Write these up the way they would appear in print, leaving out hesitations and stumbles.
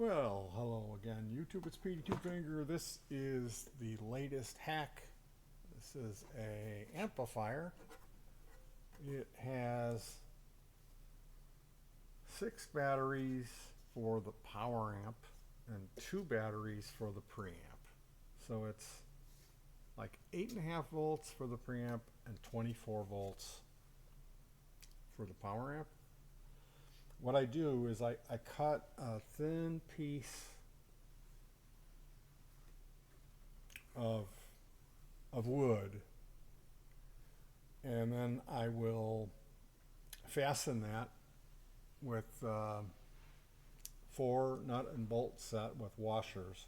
Well, hello again, YouTube. It's Petey Two Finger. This is the latest hack. This is a amplifier. It has 6 batteries for the power amp and 2 batteries for the preamp. So it's like 8.5 volts for the preamp and 24 volts for the power amp. What I do is I cut a thin piece of wood, and then I will fasten that with 4 nut and bolt set with washers.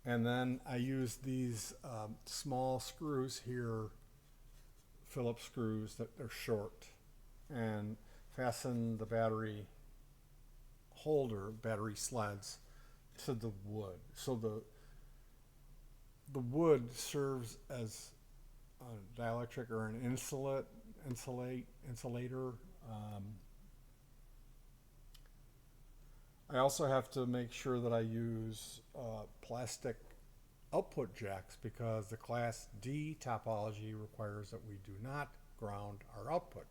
And then I use these small screws here, Phillips screws that they're short, and fasten the battery holder, battery sleds, to the wood. So the wood serves as a dielectric or an insulator. I also have to make sure that I use plastic output jacks because the Class D topology requires that we do not ground our output.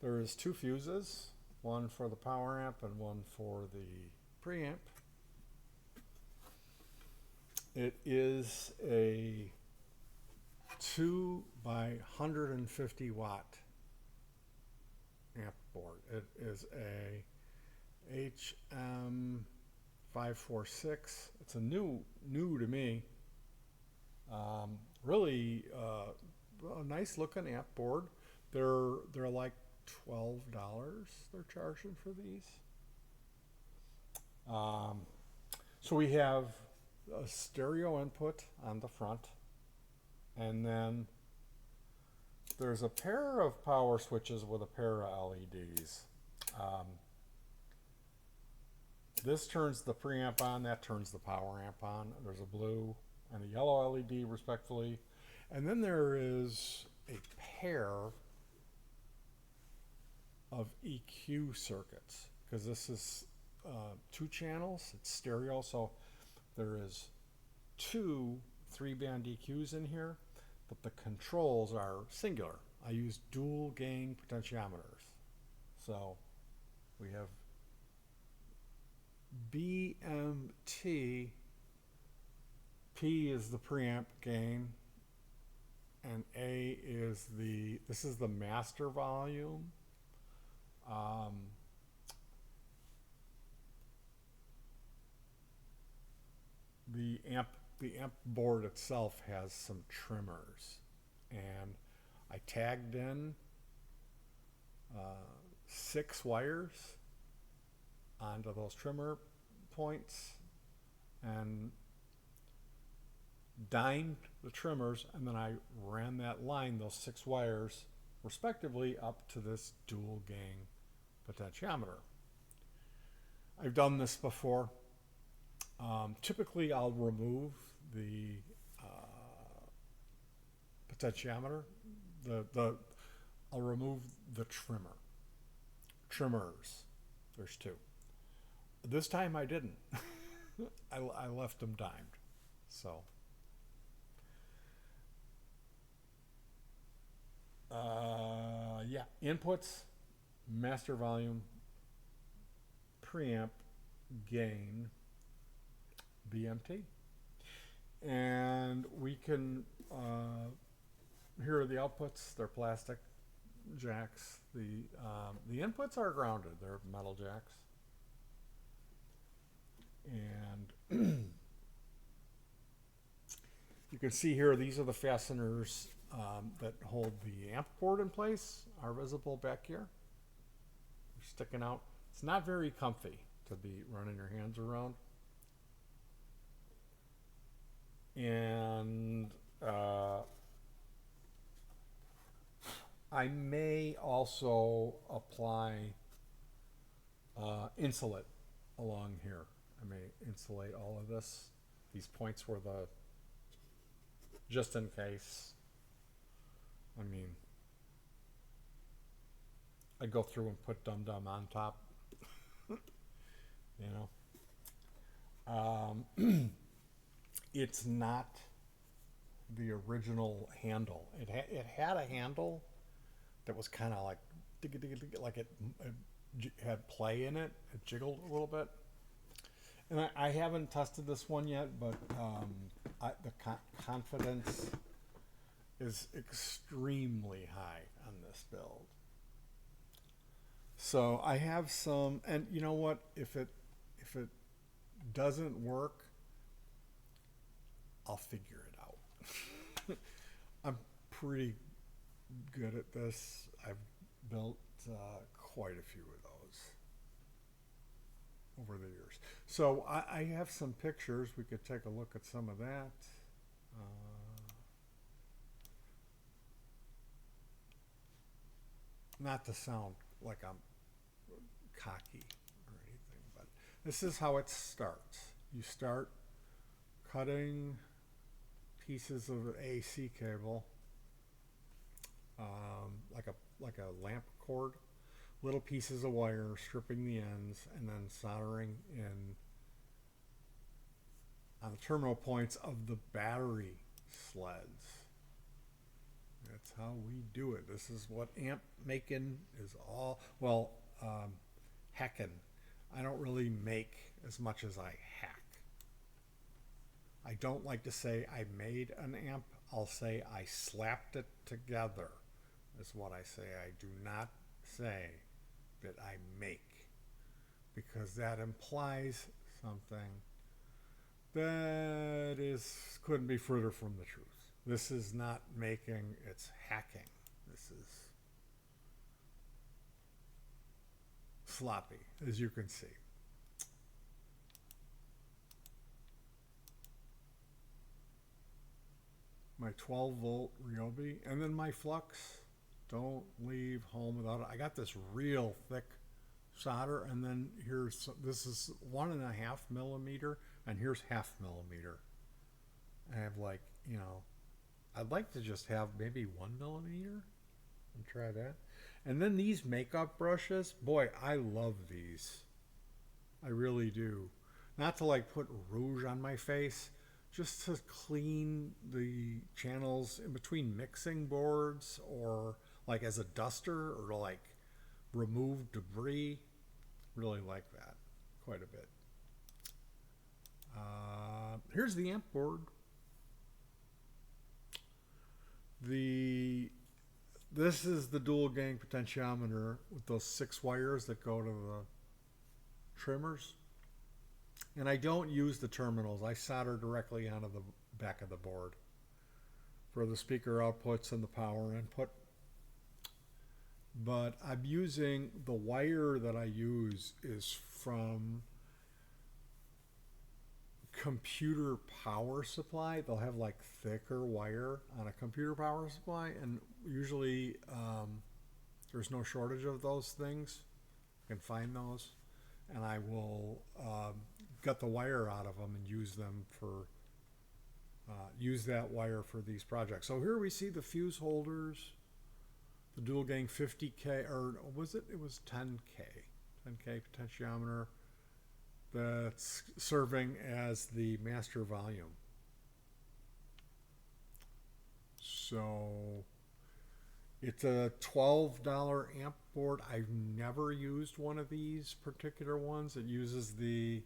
There is 2 fuses, one for the power amp and one for the preamp. It is a 2 by 150 watt amp board. It is a HM546. It's a new to me. Really a nice looking amp board. They're like $12 they're charging for these. So we have a stereo input on the front, and then there's a pair of power switches with a pair of LEDs. This turns the preamp on, that turns the power amp on. There's a blue and a yellow LED respectively. And then there is a pair of EQ circuits, because this is 2 channels, it's stereo, so there is 2 3-band EQs in here, but the controls are singular. I use dual gain potentiometers. So we have BMT, P is the preamp gain, and A is this is the master volume. The amp board itself has some trimmers, and I tagged in 6 wires onto those trimmer points and dimed the trimmers, and then I ran that line, those 6 wires respectively, up to this dual gain potentiometer. I've done this before. Typically I'll remove the potentiometer. I'll remove the trimmers. There's 2. This time I didn't. I left them dimed. So yeah, inputs, master volume, preamp, gain, BMT, and we can here are the outputs. They're plastic jacks. The inputs are grounded. They're metal jacks, and you can see here these are the fasteners that hold the amp board in place, are visible back here. They're sticking out. It's not very comfy to be running your hands around. And I may also apply insulate along here. I may insulate all of this. These points were just in case. I mean, I go through and put Dum Dum on top, you know. It's not the original handle. It had a handle that was kind of like like it had play in it. It jiggled a little bit. And I haven't tested this one yet, but the confidence is extremely high on this build. So I have some, and you know what? If it doesn't work, I'll figure it out. I'm pretty good at this. I've built quite a few of those over the years. So I have some pictures. We could take a look at some of that. Not to sound like I'm cocky or anything, but this is how it starts. You start cutting pieces of AC cable, like a lamp cord, little pieces of wire, stripping the ends, and then soldering in on the terminal points of the battery sleds. That's how we do it. This is what amp making is all. Well, hacking. I don't really make as much as I hack. I don't like to say I made an amp. I'll say I slapped it together, is what I say. I do not say that I make, because that implies something that couldn't be further from the truth. This is not making, it's hacking. This is sloppy, as you can see. My 12 volt Ryobi, and then my flux. Don't leave home without it. I got this real thick solder, and then this is 1.5 millimeter, and here's 0.5 millimeter. I have I'd like to just have maybe 1 millimeter and try that. And then these makeup brushes, boy, I love these. I really do. Not to put rouge on my face, just to clean the channels in between mixing boards, or as a duster, or to remove debris. Really like that quite a bit. Here's the amp board. This is the dual gang potentiometer with those 6 wires that go to the trimmers. And I don't use the terminals. I solder directly onto the back of the board for the speaker outputs and the power input. But I'm using, the wire that I use is from computer power supply. They'll have thicker wire on a computer power supply, and usually there's no shortage of those things. You can find those, and I will get the wire out of them and use them for use that wire for these projects. So here we see the fuse holders, the dual gang 50K, or was it? It was 10K potentiometer. That's serving as the master volume. So it's a $12 amp board. I've never used one of these particular ones. It uses the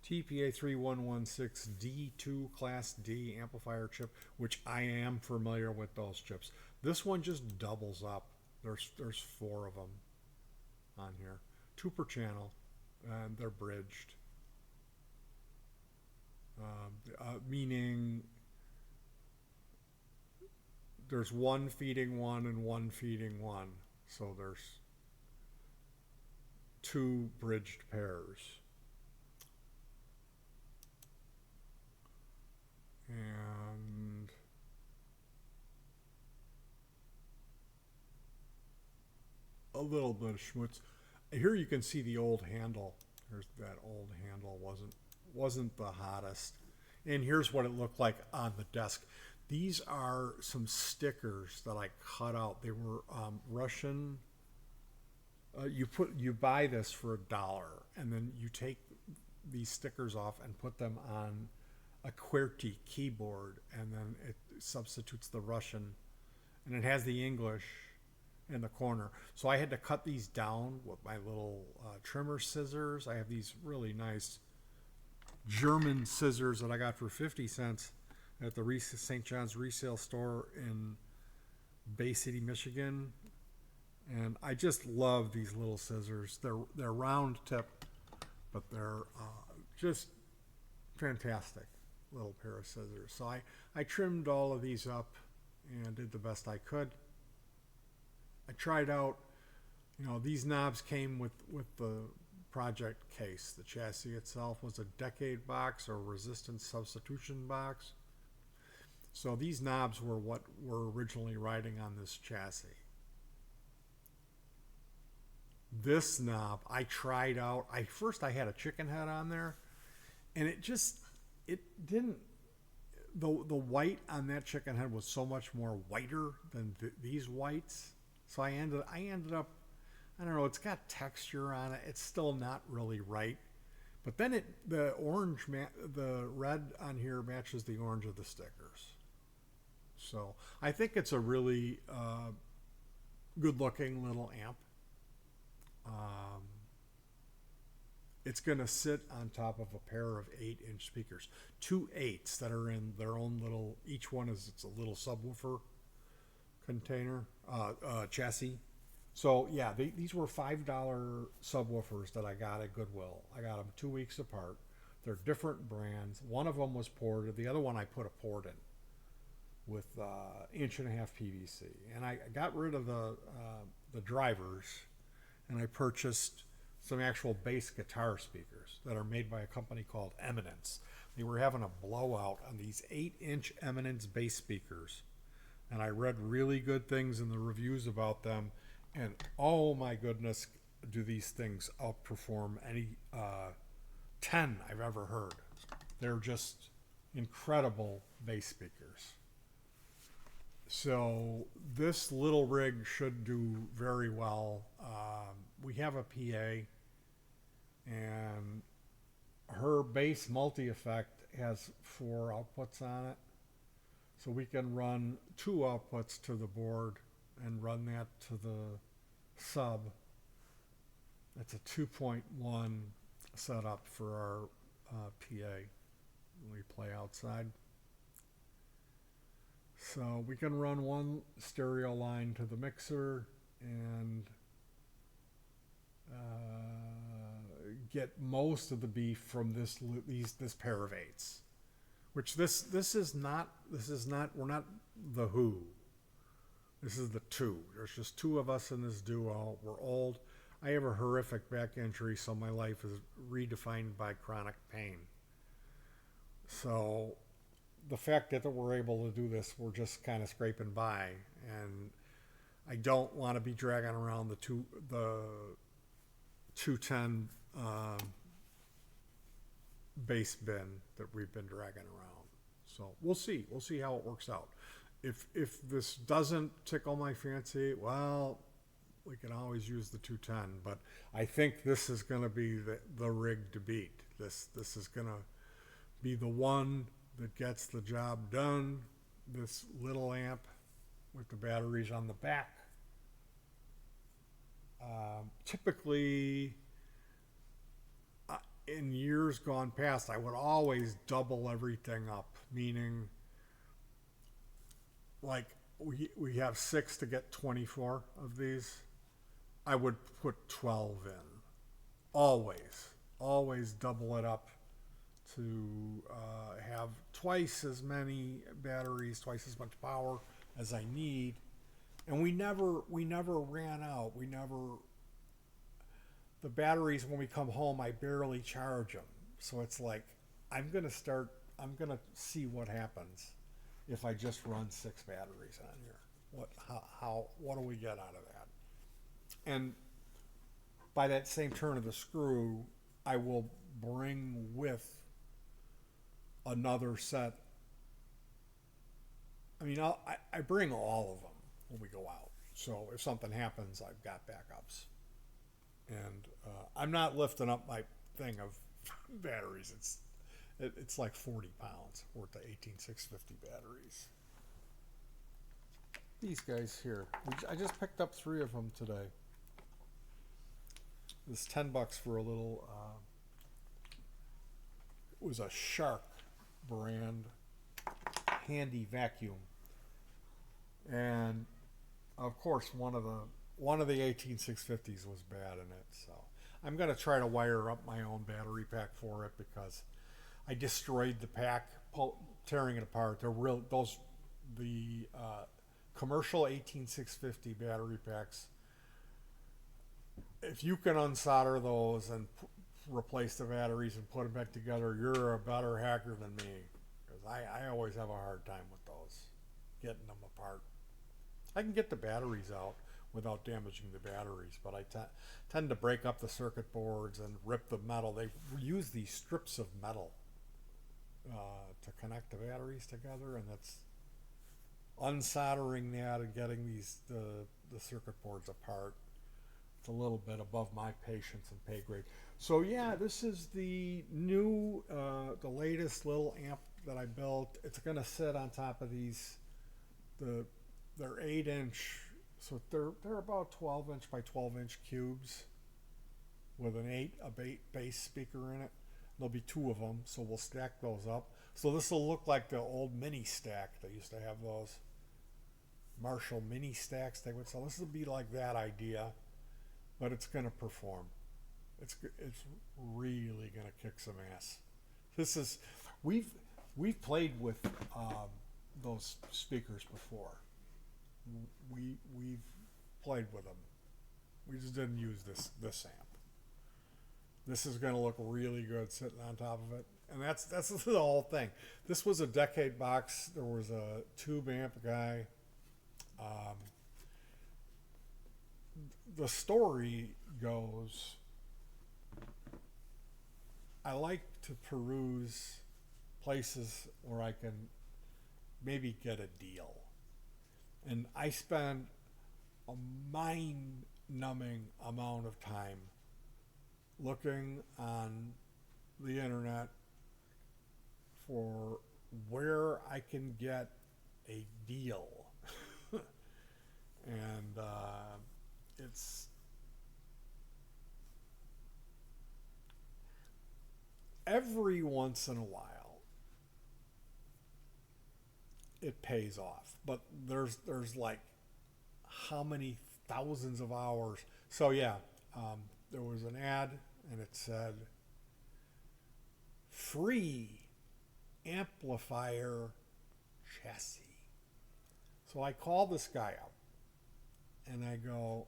TPA 3116 D2 Class D amplifier chip, which I am familiar with those chips. This one just doubles up. There's 4 of them on here, 2 per channel, and they're bridged. Meaning there's one feeding one and one feeding one, so there's 2 bridged pairs. And a little bit of schmutz. Here you can see the old handle. There's that old handle, wasn't the hottest. And here's what it looked like on the desk. These are some stickers that I cut out. They were Russian You buy this for $1, and then you take these stickers off and put them on a QWERTY keyboard, and then it substitutes the Russian, and it has the English in the corner. So I had to cut these down with my little trimmer scissors. I have these really nice German scissors that I got for 50 cents at the St. John's resale store in Bay City, Michigan. And I just love these little scissors. They're round tip, but they're just fantastic little pair of scissors. So I trimmed all of these up and did the best I could. I tried out, these knobs came with the project case. The chassis itself was a decade box or resistance substitution box. So these knobs were what were originally riding on this chassis. This knob I tried out. First I had a chicken head on there, and it didn't. The white on that chicken head was so much more whiter than these whites. So I ended up, I don't know. It's got texture on it. It's still not really right. But then the red on here matches the orange of the stickers. So I think it's a really good-looking little amp. It's going to sit on top of a pair of 8-inch speakers, 2 8s that are in their own little. Each one it's a little subwoofer container chassis. So yeah, these were $5 subwoofers that I got at Goodwill. I got them 2 weeks apart. They're different brands. One of them was ported. The other one I put a port in with 1.5-inch PVC, and I got rid of the drivers, and I purchased some actual bass guitar speakers that are made by a company called Eminence. They were having a blowout on these 8-inch Eminence bass speakers, and I read really good things in the reviews about them, and oh my goodness, do these things outperform any 10 I've ever heard. They're just incredible bass speakers. So this little rig should do very well. We have a PA, and her bass multi-effect has 4 outputs on it. So we can run 2 outputs to the board and run that to the sub. That's a 2.1 setup for our PA when we play outside. So we can run one stereo line to the mixer and get most of the beef from this pair of 8s, which this is not. We're not the Who. This is the Two. There's just 2 of us in this duo. We're old. I have a horrific back injury, so my life is redefined by chronic pain. So the fact that we're able to do this, we're just kind of scraping by, and I don't want to be dragging around the 210 bass bin that we've been dragging around. So we'll see how it works out. If this doesn't tickle my fancy, well, we can always use the 210, but I think this is going to be the rig to beat. This is going to be the one that gets the job done. This little amp with the batteries on the back. Typically, in years gone past, I would always double everything up, meaning like we have 6 to get 24 of these. I would put 12 in. Always double it up to have twice as many batteries, twice as much power as I need. And we never ran out. The batteries, when we come home, I barely charge them. So it's like, I'm going to see what happens if I just run 6 batteries on here. What do we get out of that? And by that same turn of the screw, I will bring with another set. I mean, I bring all of them when we go out. So if something happens, I've got backups. And I'm not lifting up my thing of batteries. It's like 40 pounds worth of 18650 batteries. These guys here, I just picked up 3 of them today. This $10 for a little. It was a Shark brand handy vacuum, and of course one of the 18650s was bad in it. So I'm gonna try to wire up my own battery pack for it because I destroyed the pack, tearing it apart. They're real. The commercial 18650 battery packs. If you can unsolder those and replace the batteries and put them back together, you're a better hacker than me. Because I always have a hard time with those, getting them apart. I can get the batteries out without damaging the batteries, but I tend to break up the circuit boards and rip the metal. They use these strips of metal to connect the batteries together, and that's unsoldering that and getting the circuit boards apart. It's a little bit above my patience and pay grade. So yeah, this is the new, the latest little amp that I built. It's going to sit on top of these. They're 8-inch, so they're about 12-inch by 12-inch cubes with an 8 bass speaker in it. There'll be 2 of them, so we'll stack those up. So this will look like the old mini stack. They used to have those Marshall mini stacks they would sell. This will be like that idea, but it's going to perform. It's really going to kick some ass. This is we've played with those speakers before. We've played with them. We just didn't use this amp. This is going to look really good sitting on top of it. And that's the whole thing. This was a Decade box. There was a tube amp guy. The story goes, I like to peruse places where I can maybe get a deal. And I spend a mind-numbing amount of time looking on the internet for where I can get a deal. And it's every once in a while it pays off, but there's like how many thousands of hours. So yeah, there was an ad and it said free amplifier chassis. So I call this guy up and I go,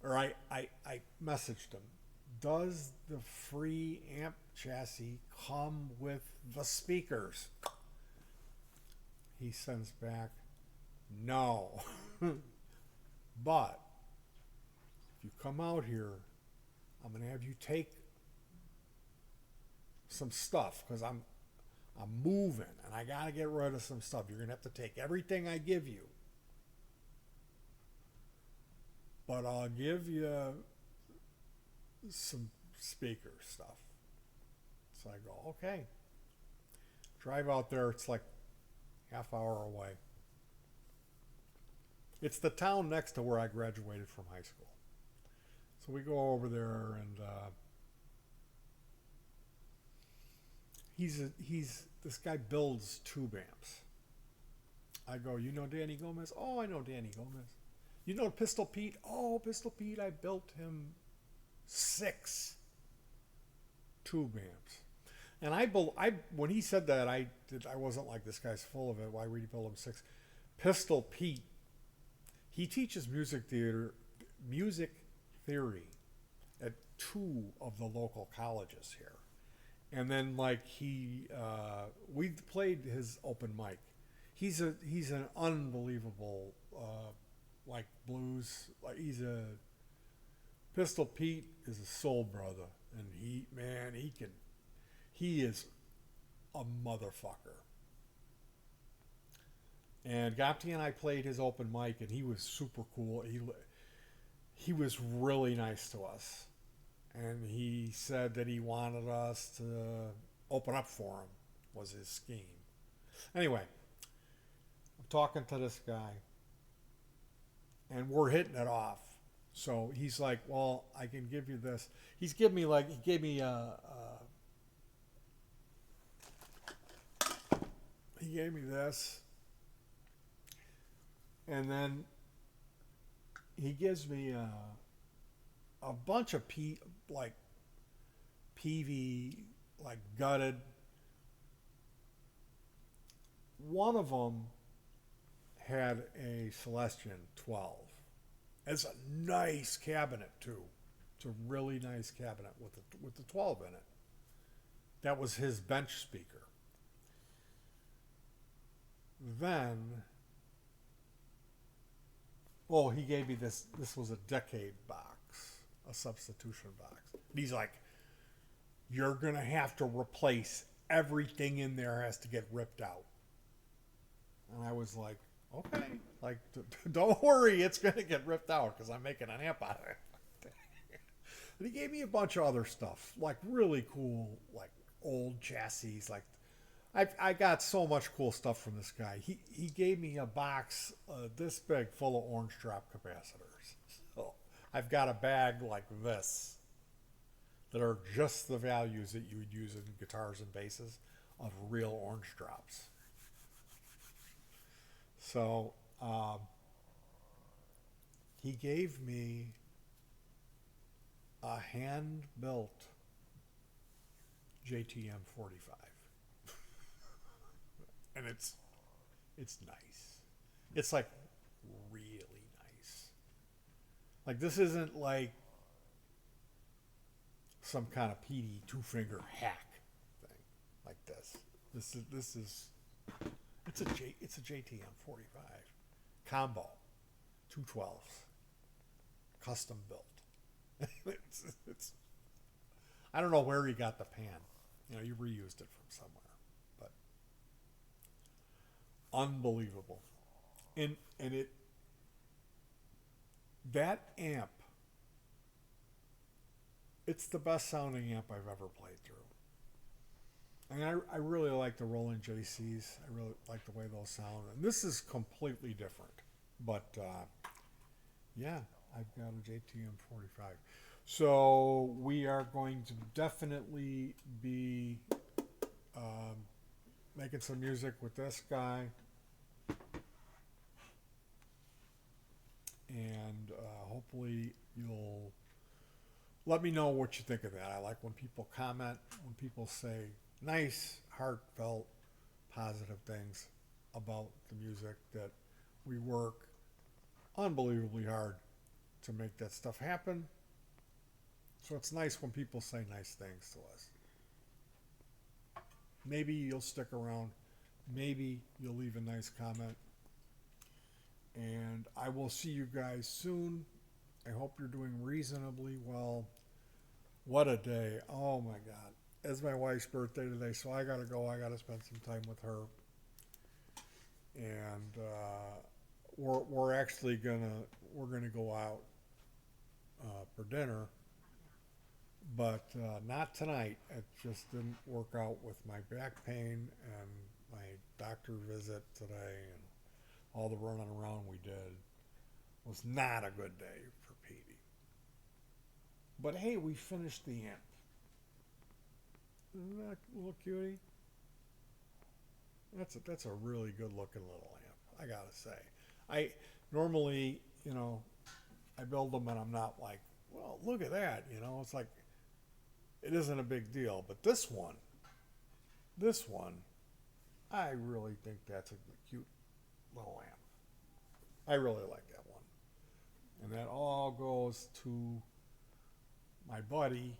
or I messaged him, does the free amp chassis come with the speakers? He sends back, no. But if you come out here, I'm going to have you take some stuff because I'm moving and I got to get rid of some stuff. You're going to have to take everything I give you. But I'll give you some speaker stuff. So I go, okay. Drive out there. It's like half hour away. It's the town next to where I graduated from high school. So we go over there and this guy builds tube amps. I go, you know Danny Gomez? Oh, I know Danny Gomez. You know Pistol Pete? Oh, Pistol Pete, I built him 6 tube amps. And when he said that, I wasn't like, this guy's full of it. Why would he build him 6? Pistol Pete, he teaches music theory at 2 of the local colleges here. And then we played his open mic. He's an unbelievable blues. Pistol Pete is a soul brother, and he is a motherfucker. And Gopti and I played his open mic, and he was super cool. he was really nice to us. And he said that he wanted us to open up for him, was his scheme. Anyway, I'm talking to this guy, and we're hitting it off. So he's like, "Well, I can give you this." He gave me he gave me this, and then he gives me a bunch of like PV, like gutted. One of them had a Celestion 12. It's a nice cabinet too. It's a really nice cabinet with the 12 in it. That was his bench speaker. Then, oh, he gave me this. This was a decade box, a substitution box. And he's like, "You're gonna have to replace everything in there. Has to get ripped out." And I was like, "Okay, like, don't worry, it's gonna get ripped out because I'm making an amp out of it." And he gave me a bunch of other stuff, like really cool, like old chassis. Like, I got so much cool stuff from this guy. He gave me a box this big full of orange drop capacitors. So I've got a bag like this that are just the values that you would use in guitars and basses of real orange drops. So he gave me a hand-built JTM 45, and it's nice. It's like really nice. Like, this isn't like some kind of PD two-finger hack thing like this. This is it's a JTM 45 combo, 212s, custom built. it's I don't know where he got the pan. You know, you reused it from somewhere, but unbelievable. And it that amp, it's the best sounding amp I've ever played through. I mean, I really like the Roland JCs. I really like the way those sound. And this is completely different. But, yeah, I've got a JTM 45. So we are going to definitely be making some music with this guy. And hopefully you'll let me know what you think of that. I like when people comment, when people say nice, heartfelt, positive things about the music, that we work unbelievably hard to make that stuff happen. So it's nice when people say nice things to us. Maybe you'll stick around. Maybe you'll leave a nice comment. And I will see you guys soon. I hope you're doing reasonably well. What a day. Oh my God. It's my wife's birthday today, so I gotta go. I gotta spend some time with her. And we're actually gonna go out for dinner, but not tonight. It just didn't work out with my back pain and my doctor visit today, and all the running around we did. It was not a good day for Petey. But hey, we finished the amp. Isn't that a little cutie? That's a really good looking little amp, I gotta say. I normally, I build them and I'm not like, well, look at that, it's like, it isn't a big deal. But this one, I really think that's a cute little amp. I really like that one. And that all goes to my buddy,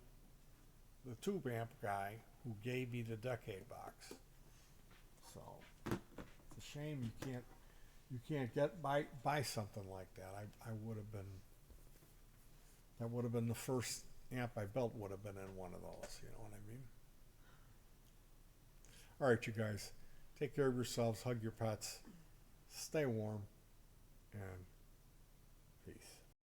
the tube amp guy, who gave me the decade box. So it's a shame you can't buy something like that. I would have been, that would have been the first amp I built, would have been in one of those, you know what I mean? All right, you guys, take care of yourselves, hug your pets, stay warm, and